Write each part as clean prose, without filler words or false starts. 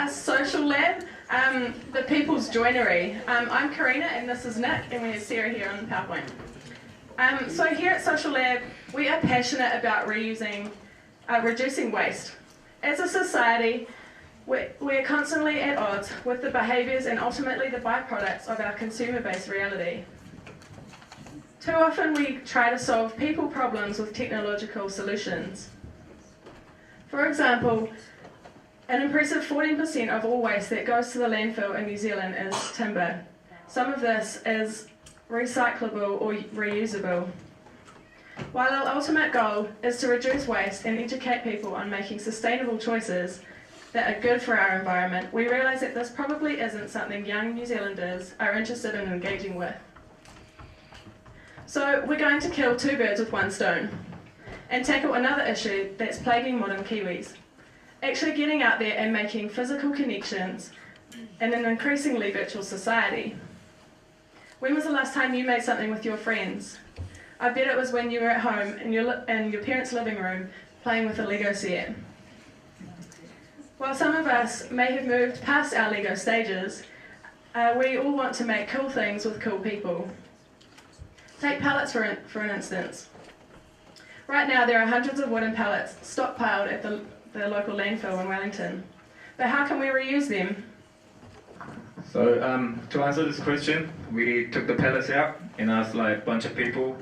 Social Lab, the people's joinery. I'm Karina and this is Nick, and we have Sarah here on the PowerPoint. So here at Social Lab, we are passionate about reducing waste. As a society, we're constantly at odds with the behaviours and ultimately the byproducts of our consumer-based reality. Too often we try to solve people problems with technological solutions. For example, an impressive 14% of all waste that goes to the landfill in New Zealand is timber. Some of this is recyclable or reusable. While our ultimate goal is to reduce waste and educate people on making sustainable choices that are good for our environment, we realise that this probably isn't something young New Zealanders are interested in engaging with. So we're going to kill two birds with one stone and tackle another issue that's plaguing modern Kiwis. Actually getting out there and making physical connections in an increasingly virtual society. When was the last time you made something with your friends? I bet it was when you were at home in your parents' living room playing with a Lego set. While some of us may have moved past our Lego stages, we all want to make cool things with cool people. Take pallets for an instance. Right now there are hundreds of wooden pallets stockpiled at the local landfill in Wellington. But how can we reuse them? So to answer this question, we took the pallets out and asked like a bunch of people.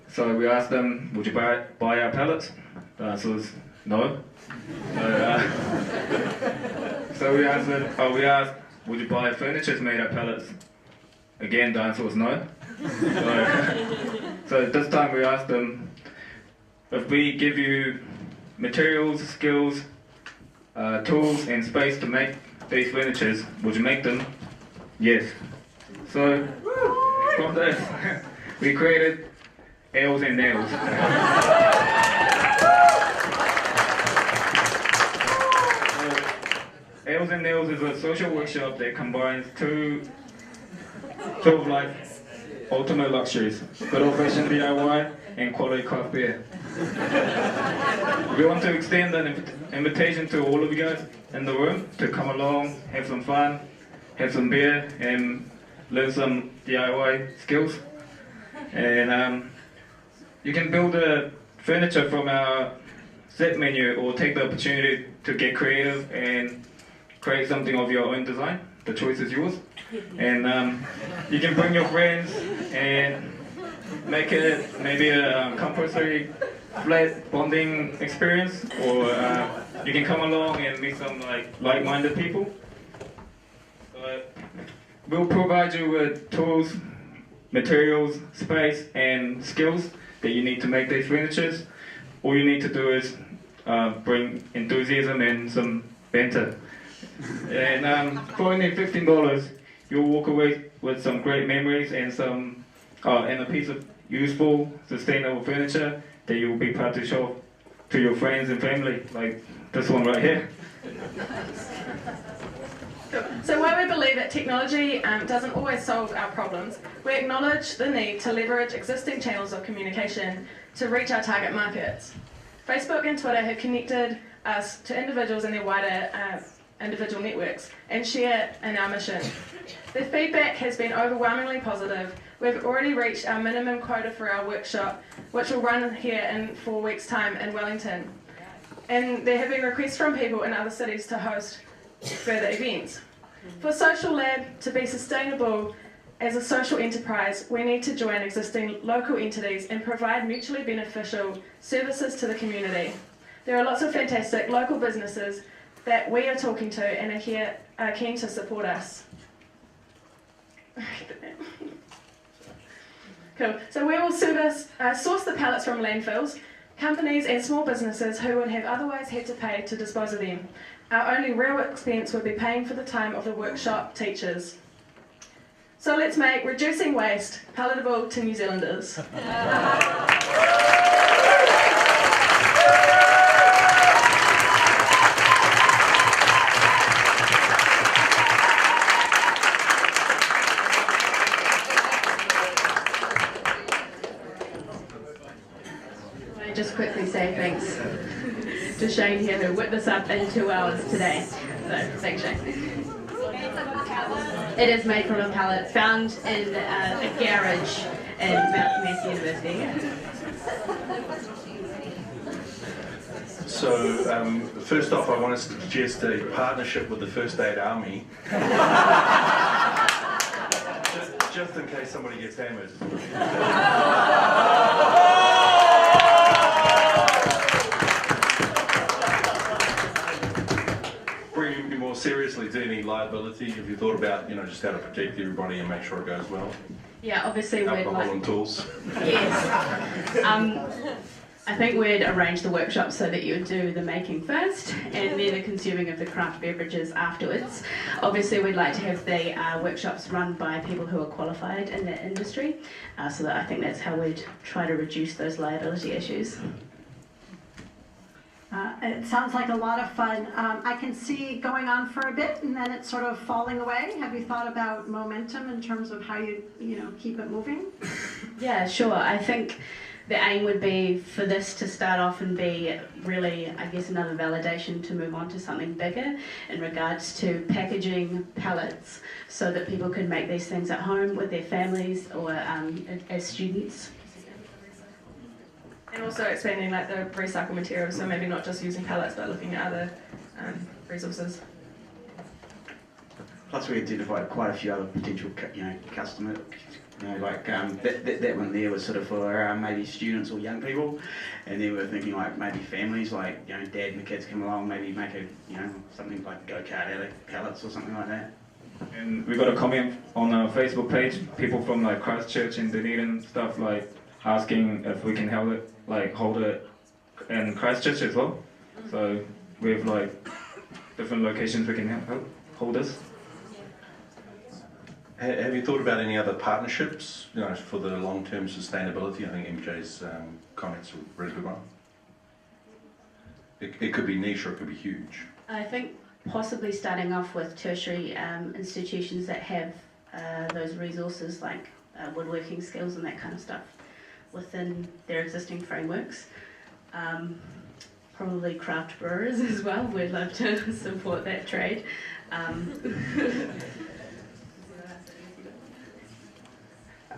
So we asked them, would you buy our pallets? The answer was no. So we asked, would you buy furniture made of pallets? Again, the answer was no. So this time we asked them, if we give you materials, skills, tools and space to make these furnitures, would you make them? Yes. So from this, we created Ales and Nails. Ales and Nails is a social workshop that combines two of like ultimate luxuries, good old-fashioned DIY and quality craft beer. We want to extend an invitation to all of you guys in the room to come along, have some fun, have some beer and learn some DIY skills. And you can build a furniture from our set menu or take the opportunity to get creative and create something of your own design. The choice is yours. And you can bring your friends and make it maybe a compulsory flat bonding experience, or you can come along and meet some like-minded people. We'll provide you with tools, materials, space and skills that you need to make these furnitures. All you need to do is bring enthusiasm and some banter. And for only $15, you'll walk away with some great memories and and a piece of useful, sustainable furniture that you will be proud to show to your friends and family, like this one right here. So while we believe that technology doesn't always solve our problems, we acknowledge the need to leverage existing channels of communication to reach our target markets. Facebook and Twitter have connected us to individuals in their wider individual networks and share in our mission. The feedback has been overwhelmingly positive. We've already reached our minimum quota for our workshop, which will run here in 4 weeks' time in Wellington. And there have been requests from people in other cities to host further events. For Social Lab to be sustainable as a social enterprise, we need to join existing local entities and provide mutually beneficial services to the community. There are lots of fantastic local businesses that we are talking to and are keen to support us. Cool. So we will source the pallets from landfills, companies and small businesses who would have otherwise had to pay to dispose of them. Our only real expense would be paying for the time of the workshop teachers. So let's make reducing waste palatable to New Zealanders. Just quickly say thanks to Shane here who whipped this up in 2 hours today. thanks, Shane. It is made from a pallet found in a garage in Massey University. So, first off, I want to suggest a partnership with the First Aid Army. just in case somebody gets hammered. Bringing more seriously, do you need liability? Have you thought about, just how to protect everybody and make sure it goes well? Yeah, obviously we'd Alcohol like... and tools. Yes. I think we'd arrange the workshop so that you would do the making first and then the consuming of the craft beverages afterwards. Obviously we'd like to have the workshops run by people who are qualified in that industry, so that I think that's how we'd try to reduce those liability issues. It sounds like a lot of fun. I can see it going on for a bit and then it's sort of falling away. Have you thought about momentum in terms of how you keep it moving? Yeah, sure. I think the aim would be for this to start off and be really, I guess, another validation to move on to something bigger in regards to packaging pallets so that people can make these things at home with their families or as students. And also expanding like the recycled materials, so maybe not just using pallets but looking at other resources. Plus we identified quite a few other potential customers. Like that one there was sort of for maybe students or young people, and then we were thinking like maybe families, like dad and the kids come along, maybe make a something like go-kart pallets or something like that. And we got a comment on our Facebook page, people from like Christchurch and Dunedin stuff, like asking if we can hold it in Christchurch as well. So we have like different locations we can hold this. Have you thought about any other partnerships, for the long-term sustainability? I think MJ's comments are a really good one. It could be niche or it could be huge. I think possibly starting off with tertiary institutions that have those resources like woodworking skills and that kind of stuff within their existing frameworks. Probably craft brewers as well. We'd love to support that trade.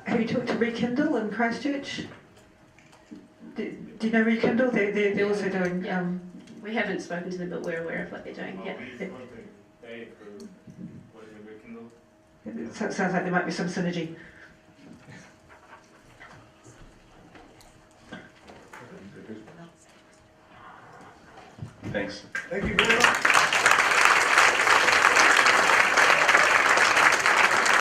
Have you talked to Rekindle in Christchurch? Do you know Rekindle? They're also doing... We haven't spoken to them, but we're aware of what they're doing. Yeah. It sounds like there might be some synergy. Thanks. Thank you very much.